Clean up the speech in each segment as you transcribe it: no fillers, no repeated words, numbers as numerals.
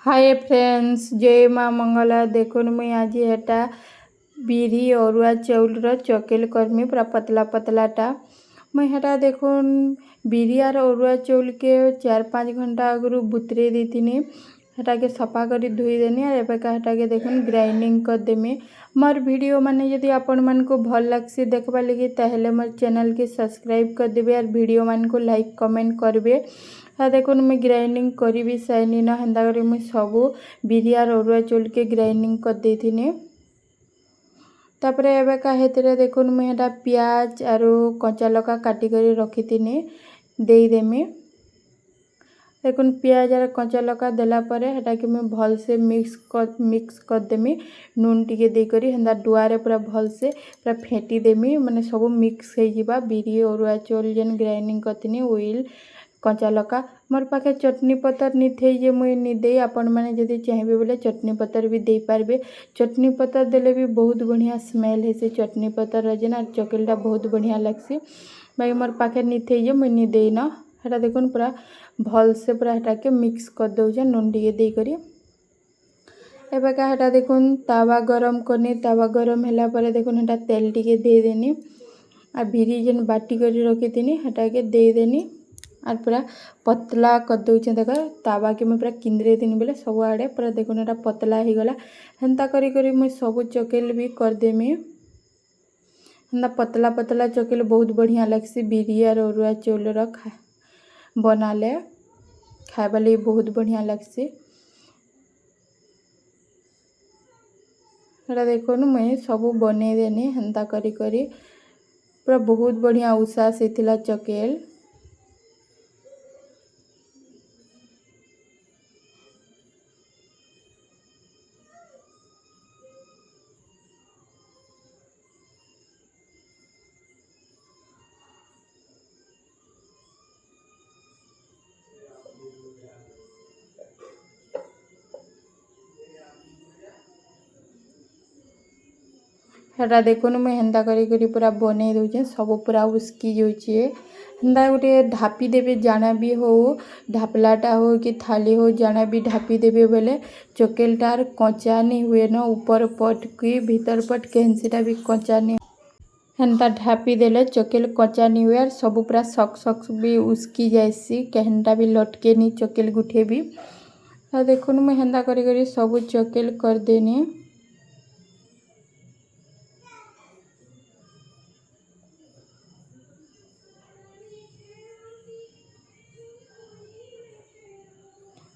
Hi friends, जय माँ मंगला। देखुन मुई आज एटा बिरी अरुआ चाउल चकेल करमी पूरा पतला पतलाटा। मुई हेटा देखुन बिरी और अरुआ चाउल के 4-5 घंटा आगु बुतरे देथिनी। हेटा के सफा करी धोई देनी और एबेका हेटा के देखुन ग्राइंडिंग कर देमी। मोर वीडियो माने यदि आपण मन को भल लागसी देखबा लगी ताहले मोर चैनल के सब्सक्राइब कर देबे और वीडियो मान को लाइक कमेंट करबे। देखुन मुझे ग्राइंडिंग करी भी साइनी ना हेन्दा करी मुझे सबू बिरी और अरुआ चाउल के ग्राइंडिंग कर देथिनी। तापरे एबे का हेतरे देखुन मुझे हेटा प्याज और कच्चा लका काटी करी रखी थिनी देई देमी। देखुन प्याज और कच्चा लका देला परे हेटा के मैं भल से मिक्स कर देमी। नून टिके दे करी हेन्दा डुआरे पूरा भल से पूरा फेंटी देमी, माने सब मिक्स हो जिबा। बिरी अरुआ चाउल जेन ग्राइंडिंग करथिनी ओइल कच्चा लका मोर पाखे चटनी पतर नी थे जे मुई नी दे। आपण माने जदि चाहिए बोले चटनी पतर भी दे पारबे। चटनी पतर देले भी बहुत बढ़िया स्मेल है से चटनी पतर रजना चकेलटा बहुत बढ़िया लगसी। भाई मोर पाखे नी थे जे मुई नी दे ना। हेटा देखुन पूरा भल से पूरा हेटा के मिक्स कर दउजे नून टिके दे करी। एबे का हेटा देखुन तावा गरम करनी। तावा गरम होला परे देखुन हेटा तेल टिके दे देनी और बिरी जेन बाटी करी रखी थिनी हेटा के दे देनी और पूरा पतला कर दउचे। देख तावा के मैं पूरा किंद्रे दिन बेले सब आड़े पूरा देखुन एटा पतला ही गला। हेन्ता करी करी मैं सब चकेल भी कर देमी। हेन्ता पतला पतला चकेल बहुत बढ़िया लगसी। बिरी और अरुआ चाउल बनाले खाइबा लगी बहुत बढ़िया लगसी। हेटा देखुन मैं सब बने देनी हेन्ता करी करी पूरा बहुत बढ़िया उषा से थिला चकेल। हेटा देखुन मुझे हेन्ता करी करी पूरा बने दउचे सब पूरा उस्की जाउचे। हेन्ता गोटे ढापी देबे जाना भी हो ढापलाटा हो कि थाली हो जाना भी ढापी देबे बोले चकेलटा कच्चा नहीं हुए ना ऊपर पट की भीतर पट केहन सेटा भी कच्चा नहीं। हेन्ता ढापी देले चकेल कच्चा नहीं हुए और सब पूरा सक भी उस्की जाइसी केहनटा भी लटके नहीं चकेल गुठे भी। देखुन मुझे हेन्ता करी करी सब चकेल कर देनी।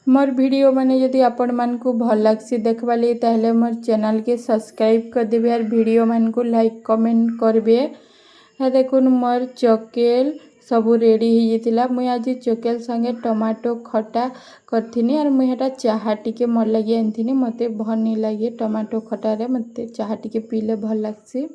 मोर वीडियो माने यदि आपण मन को भल लागसी देखबा लगी ताहले मोर चैनल के सब्सक्राइब कर देबे और वीडियो मन को लाइक कमेंट करबे। देखुन मोर चकेल सब रेडी हो जाइतिला। मुई आज चकेल संगे टमाटो खटा करथिनी और मुई हेटा चाहा टिके मोर लगी आनथिनी। मते भल नहीं लगे टमाटो खटा रे, मते चाहा टिके पीले भल लागसी।